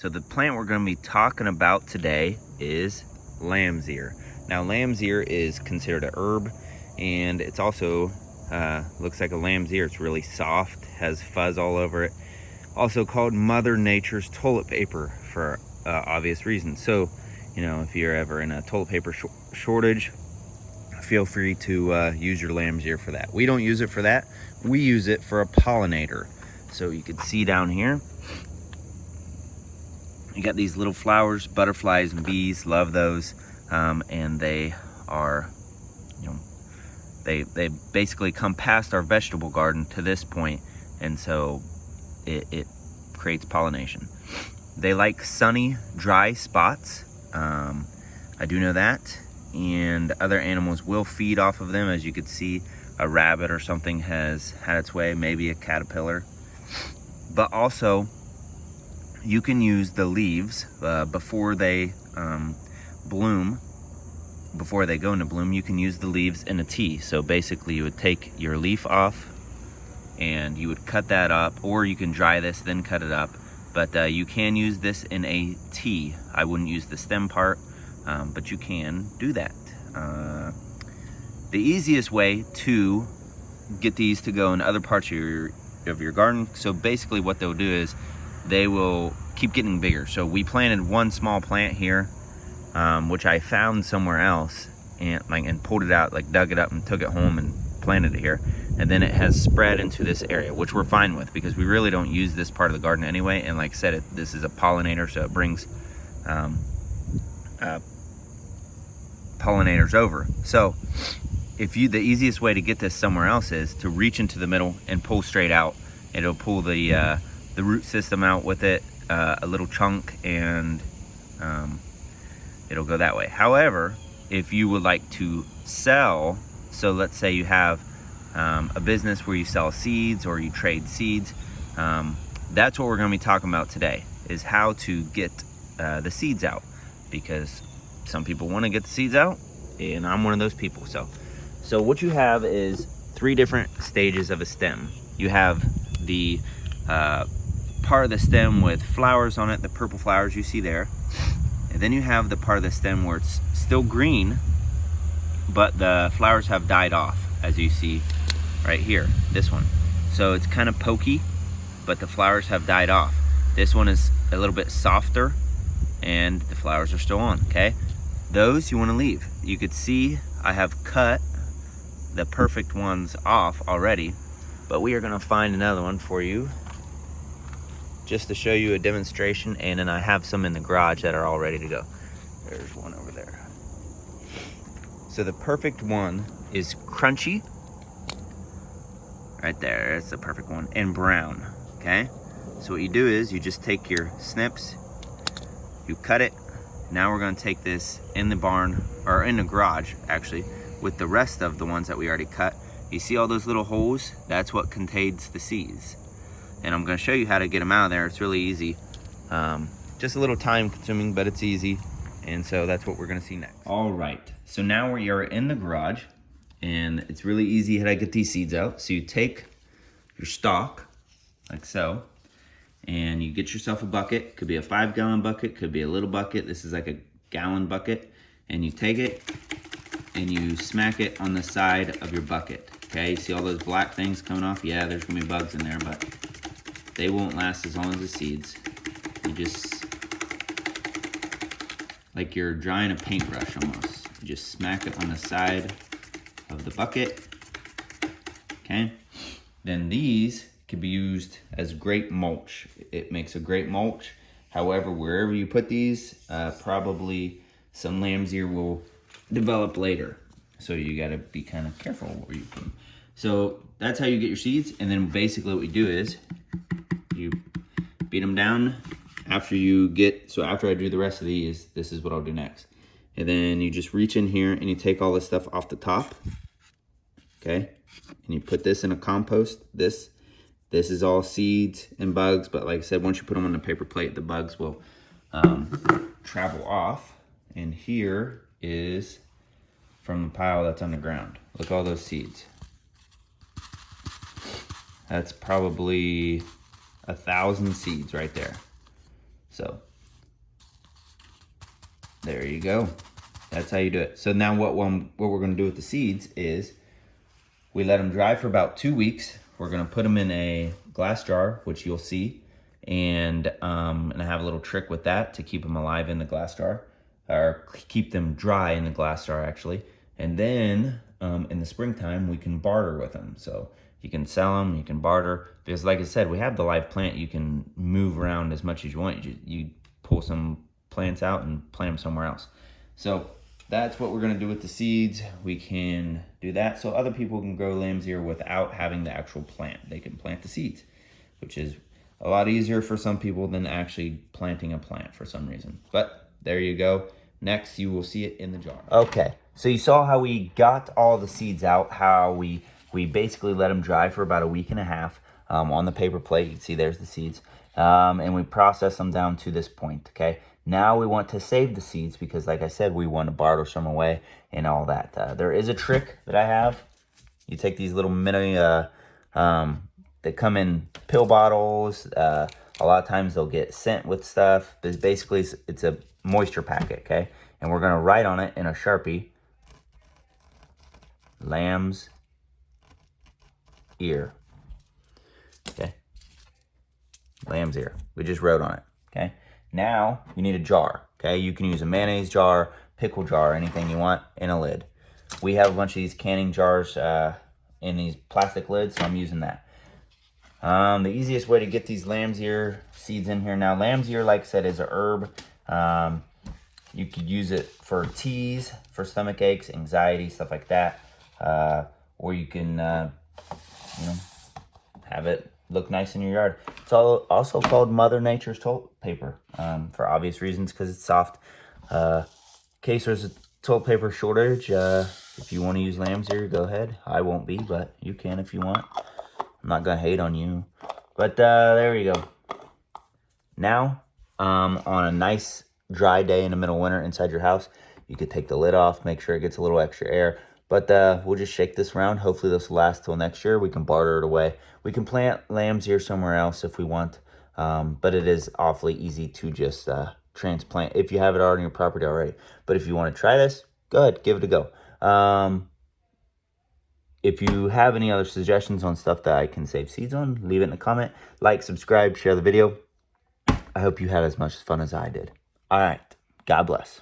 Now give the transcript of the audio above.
So the plant we're going to be talking about today is lamb's ear. Now lamb's ear is considered a herb, and it's also looks like a lamb's ear. It's really soft, has fuzz all over it. Also called Mother Nature's toilet paper for obvious reasons. So, you know, if you're ever in a toilet paper shortage, feel free to use your lamb's ear for that. We don't use it for that. We use it for a pollinator. So you can see down here, you got these little flowers. Butterflies and bees love those, and they are, you know, they basically come past our vegetable garden to this point, and so it creates pollination. They like sunny, dry spots. I do know that, and other animals will feed off of them. As you could see, a rabbit or something has had its way, maybe a caterpillar. But also, you can use the leaves before they bloom, before they go into bloom. You can use the leaves in a tea. So basically you would take your leaf off and you would cut that up, or you can dry this then cut it up, but you can use this in a tea. I wouldn't use the stem part, but you can do that. The easiest way to get these to go in other parts of your garden, so basically what they'll do is they will keep getting bigger. So we planted one small plant here, which I found somewhere else, and pulled it out, like dug it up and took it home and planted it here. And then it has spread into this area, which we're fine with because we really don't use this part of the garden anyway. And like I said, this is a pollinator, so it brings pollinators over. So the easiest way to get this somewhere else is to reach into the middle and pull straight out. It'll pull the root system out with it, a little chunk, and it'll go that way. However, if you would like to sell, so let's say you have a business where you sell seeds or you trade seeds, that's what we're going to be talking about today, is how to get the seeds out, because some people want to get the seeds out, and I'm one of those people. So what you have is 3 different stages of a stem. You have the part of the stem with flowers on it, the purple flowers you see there. And then you have the part of the stem where it's still green, but the flowers have died off, as you see right here, this one. So it's kind of pokey, but the flowers have died off. This one is a little bit softer, and the flowers are still on, okay? Those you want to leave. You could see I have cut the perfect ones off already, but we are going to find another one for you just to show you a demonstration, and then I have some in the garage that are all ready to go. There's one over there. So the perfect one is crunchy. Right there, it's the perfect one, and brown, okay? So what you do is you just take your snips, you cut it. Now we're gonna take this in the barn, or in the garage actually, with the rest of the ones that we already cut. You see all those little holes? That's what contains the seeds. And I'm gonna show you how to get them out of there. It's really easy. Just a little time consuming, but it's easy. And so that's what we're gonna see next. All right, so now we are in the garage, and it's really easy how to get these seeds out. So you take your stalk, like so, and you get yourself a bucket. Could be a 5-gallon bucket, could be a little bucket. This is like a gallon bucket. And you take it and you smack it on the side of your bucket. Okay, you see all those black things coming off? Yeah, there's gonna be bugs in there, but they won't last as long as the seeds. You just, like you're drying a paintbrush almost. You just smack it on the side of the bucket, okay? Then these can be used as great mulch. It makes a great mulch. However, wherever you put these, probably some lamb's ear will develop later. So you gotta be kind of careful where you put them. So that's how you get your seeds. And then basically what we do is you beat them down after you get, so after I do the rest of these, this is what I'll do next. And then you just reach in here and you take all this stuff off the top, okay? And you put this in a compost. This is all seeds and bugs, but like I said, once you put them on the paper plate, the bugs will travel off. And here is from the pile that's on the ground. Look at all those seeds. That's probably 1,000 seeds right there. So There you go. That's how you do it. So now what we're going to do with the seeds is we let them dry for about 2 weeks. We're going to put them in a glass jar, which you'll see. And I have a little trick with that to keep them alive in the glass jar, or keep them dry in the glass jar actually. And then in the springtime, we can barter with them. So you can sell them, you can barter, because like I said, we have the live plant. You can move around as much as you want. You pull some plants out and plant them somewhere else. So that's what we're gonna do with the seeds. We can do that so other people can grow lamb's ear without having the actual plant. They can plant the seeds, which is a lot easier for some people than actually planting a plant for some reason. But there you go. Next, you will see it in the jar. Okay, so you saw how we got all the seeds out, how we basically let them dry for about a week and a half on the paper plate. You can see there's the seeds. And we process them down to this point, okay? Now we want to save the seeds because, like I said, we want to barter some away and all that. There is a trick that I have. You take these little mini, they come in pill bottles. A lot of times they'll get sent with stuff. But basically, it's a moisture packet, okay? And we're going to write on it in a Sharpie, lamb's ear, okay? Lamb's ear. We just wrote on it, okay? Now, you need a jar, okay? You can use a mayonnaise jar, pickle jar, anything you want, and a lid. We have a bunch of these canning jars in these plastic lids, so I'm using that. The easiest way to get these lamb's ear seeds in here. Now, lamb's ear, like I said, is a herb. You could use it for teas, for stomach aches, anxiety, stuff like that. Or you can, have it look nice in your yard. It's also called Mother Nature's toilet paper for obvious reasons because it's soft. In case there's a toilet paper shortage, if you want to use lamb's ear, go ahead. I won't be, but you can if you want. I'm not going to hate on you. But there you go. Now, on a nice dry day in the middle of winter inside your house, you could take the lid off, make sure it gets a little extra air. But we'll just shake this around. Hopefully this will last till next year. We can barter it away. We can plant lamb's ear somewhere else if we want. But it is awfully easy to just transplant if you have it already on your property already. But if you want to try this, go ahead, give it a go. If you have any other suggestions on stuff that I can save seeds on, leave it in a comment. Like, subscribe, share the video. I hope you had as much fun as I did. All right. God bless.